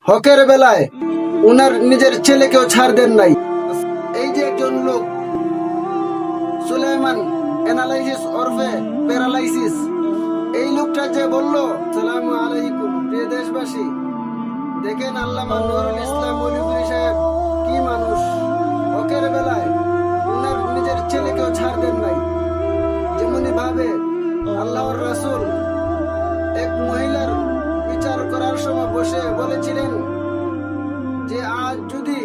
হকের বেলায় উনার নিজের ছেলেকেও ছাড় দেন নাই। এই যে একজন লোক সুলাইমান অ্যানালাইসিস ওরফে প্যারালাইসিস, এই লোকটা যে বলল, সালামু আলাইকুম প্রিয় দেশবাসী, দেখেন আল্লামা নুরুল ইসলাম মৌলভী সাহেব কি মানুষ। হকের বেলায় উনার নিজের ছেলেকেও ছাড় দেন নাই। যেমনি ভাবে আল্লাহর রাসূল এক মহিলার বিচার করার সময় বসে বলেছিলেন যে আজ যদি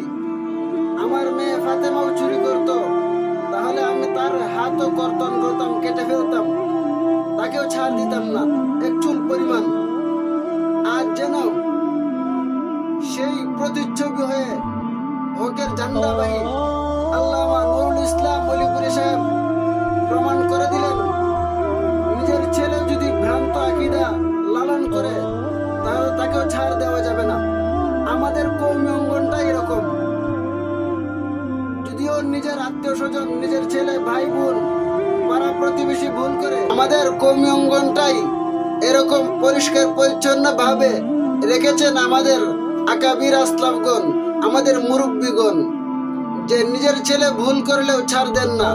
আমার মেয়ে ফাতেমাও চুরি করত তাহলে আমি তার হাতও কর্তন করতাম, কেটে ফেলতাম, তাকেও ছাড় দিতাম না এক চুল পরিমাণ। আজ যেন সেই প্রতিচ্ছবি হয়ে হকের ঝান্ডাবাহী আল্লামা নুরুল ইসলাম মৌলভী সাহেব প্রমাণ করে দিলেন, নিজের ছেলে যদি ভ্রান্ত আকীদা লালন করে তাহলে তাকেও ছাড় দেওয়া যাবে না। আমাদের কওমি অঙ্গনটা এরকম, যদিও নিজের আত্মীয় স্বজন, নিজের ছেলে, ভাই বোন, পাড়া প্রতিবেশী ভুল করে, আমাদের কওমি অঙ্গনটাই এরকম পরিষ্কার পরিচ্ছন্ন ভাবে রেখেছেন আমাদের আকাবির আসলাফগণ, আমাদের মুরব্বীগণ, যে নিজের ছেলে ভুল করলেও ছাড় দেন না।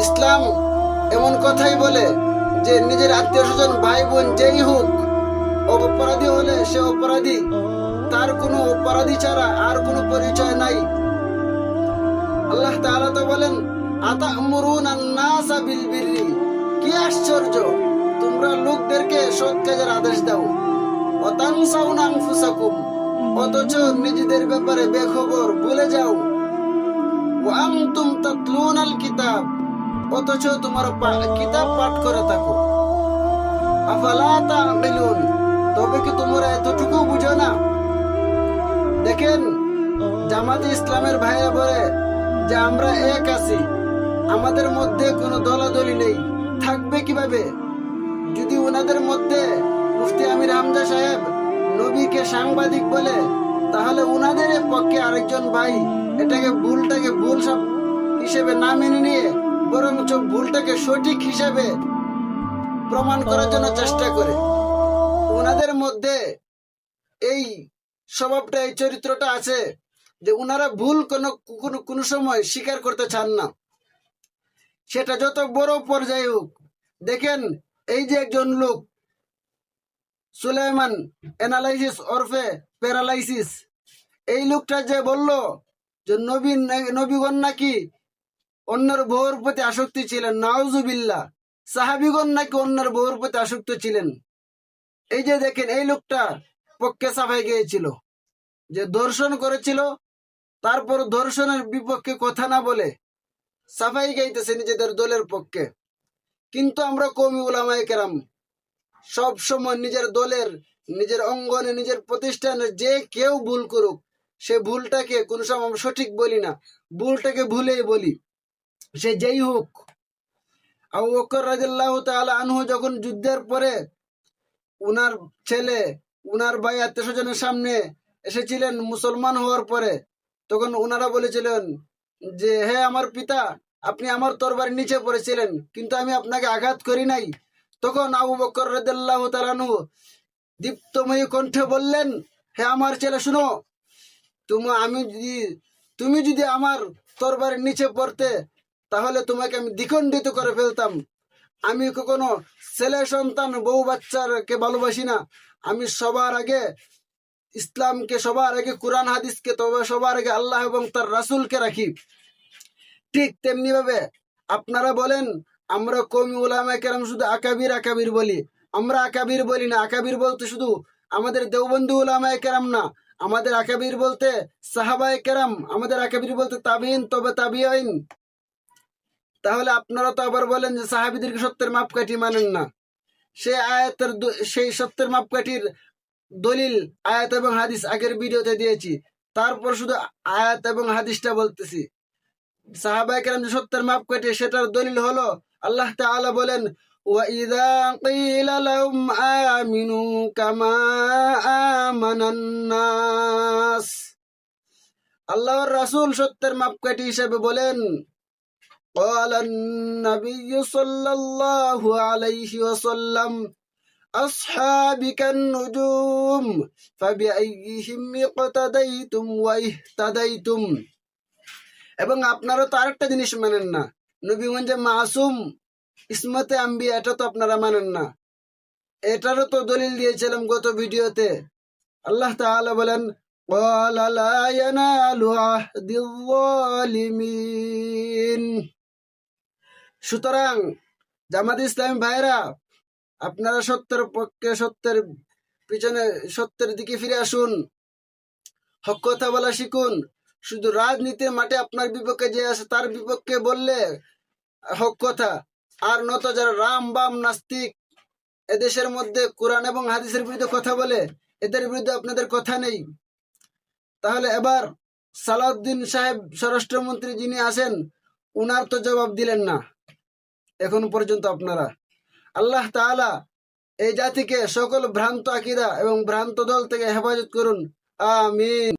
ইসলাম এমন কথাই বলে যে নিজের আত্মীয় স্বজন, ভাই বোন যেই হোক, অপরাধী হলে সে অপরাধী, তার কোনো অপরাধী ছাড়া আর কোনো পরিচয় নাই। আল্লাহ তাআলা তো বলেন, আতা'মুরুনান নাসা বিল বিররি, কি আশ্চর্য, তোমরা লোকদেরকে সৎ কাজের আদেশ দাও, ওয়া তানসাউনা আনফুসাকুম, অথচ নিজেদের ব্যাপারে বেখবর, ভুলে যাও, ওয়া আনতুম তাতলুনাল কিতাব, অথচ তোমার কিতাব পাঠ করে থাকো, আফালা তা'কিলুন, তবে কি তোমরা এতটুকু বুঝো না? দেখেন জামাতে ইসলামের ভাইরা বলে যে আমরা এক আছি, আমাদের মধ্যে কোনো দলাদলি নেই। থাকবে কিভাবে যদি ওনাদের মধ্যে মুফতি আমির হামজা সাহেব নবীকে সাংবাদিক বলে, তাহলে ওনাদের পক্ষে আরেকজন ভাই এটাকে ভুলটাকে ভুল হিসেবে না মেনে নিয়ে বরঞ্চ ভুলটাকে সঠিক হিসেবে প্রমাণ করার জন্য চেষ্টা করে। ওনাদের মধ্যে এই স্বভাবটা, এই চরিত্রটা আছে যে উনারা ভুল কোনো সময় স্বীকার করতে চান না, সেটা যত বড় পর্যায়ে হোক। দেখেন এই যে একজন লোক সুলাইমান অ্যানালাইসিস ওরফে প্যারালাইসিস, এই লোকটা যে বলল যে নবীগণ নাকি অন্যের বউর প্রতি আসক্তি ছিলেন, নাউজুবিল্লাহ, সাহাবীগণ নাকি অন্যের বউর প্রতি আসক্ত ছিলেন। এই যে দেখেন এই লোকটা পক্ষে সাফাই গিয়েছিল, যে দর্শন করেছিল, তারপর দর্শনের বিপক্ষে কথা না বলে সাফাই গাইতেছে নিজেদের দলের পক্ষে। কিন্তু আমরা কওমি উলামায়ে কেরাম সব সময় নিজের দলের, নিজের অঙ্গনে, নিজের প্রতিষ্ঠানে যে কেউ ভুল করুক, সে ভুলটাকে কোনো সময় আমরা সঠিক বলি না, ভুলটাকে ভুলেই বলি, সে যেই হোক। আবু বকর রাদিয়াল্লাহু তাআলা আনহু যখন যুদ্ধের পরে উনার ছেলে, উনার ভাই, আত্মীয় স্বজনের সামনে এসেছিলেন মুসলমান হওয়ার পরে, তখন উনারা বলেছিলেন যে হে আমার পিতা, আপনি আমার তরবারির নিচে পড়েছিলেন কিন্তু আমি আপনাকে আঘাত করি নাই। তখন আবু বকর রাদিয়াল্লাহু তাআলা আনহু দীপ্তময়ী কণ্ঠে বললেন, হে আমার ছেলে শুনো, তুমি যদি আমার তরবারির নিচে পড়তে তাহলে তোমাকে আমি দ্বিখণ্ডিত করে ফেলতাম। আমি কখনো ছেলে সন্তান, বউ বাচ্চাকে ভালোবাসি না। আমি সবার আগে ইসলামকে, সবার আগে কোরআন হাদিসকে, তবে সবার আগে আল্লাহ এবং তার রাসূলকে রাখি। ঠিক তেমনি ভাবে আপনারা বলেন আমরা কওমি উলামায়ে কেরাম শুধু আকাবির বলি, আমরা আকাবির বলি না। আকাবির বলতে শুধু আমাদের দেওবন্দি উলামায়ে কেরাম না, আমাদের আকাবির বলতে সাহাবায়ে কেরাম, আমাদের আকাবির বলতে তাবিঈন, তবে তাবিঈন। তাহলে আপনারা তো আবার বলেন যে সাহাবীদেরকে সত্যের মাপকাঠি মানেন না। সেই সত্যের মাপকাঠির দলিল আয়াত এবং হাদিস আগের ভিডিওতে দিয়েছি, তারপর শুধু আয়াত এবং হাদিসটা বলতেছি। সাহাবায়ে কেরাম যে সত্যের মাপকাঠি, সেটার দলিল হলো আল্লাহ তাআলা বলেন, ওয়া ইযা কিলা লাহুম আমিনু কামা আমানান নাস। আল্লাহর রাসূল সত্যের মাপকাঠি হিসেবে বলেন, قال النبي صلى الله عليه وسلم أصحاب كالنجوم فبأيهم اقتديتم واهتديتم। এবং আপনারা তো আরেকটা জিনিস মানেন না, নবীগঞ্জ যে মাসুম, ইসমতে আম্বিয়া, এটা তো আপনারা মানেন না। এটারও তো দলিল দিয়েছিলাম গত ভিডিওতে। আল্লাহ তাআলা বলেন, قال لا ينال عهد الظالمين। সুতরাং জামাত ইসলামী ভাইরা, আপনারা সত্যের পক্ষে, সত্যের পিছনে, সত্যের দিকে ফিরে আসুন, হক কথা বলা শিখুন। শুধু রাজনীতির মাঠে আপনার বিপক্ষে যে আছে তার বিপক্ষে বললে হক কথা, আর নত যারা রাম বাম নাস্তিক এদেশের মধ্যে কোরআন এবং হাদিসের বিরুদ্ধে কথা বলে, এদের বিরুদ্ধে আপনাদের কথা নেই। তাহলে এবার সালাউদ্দিন সাহেব স্বরাষ্ট্রমন্ত্রী যিনি আছেন, উনার তো জবাব দিলেন না এখন পর্যন্ত। আপনারা, আল্লাহ তাআলা এই জাতিকে সকল ভ্রান্ত আকীদা এবং ভ্রান্ত দল থেকে হেফাজত করুন, আমিন।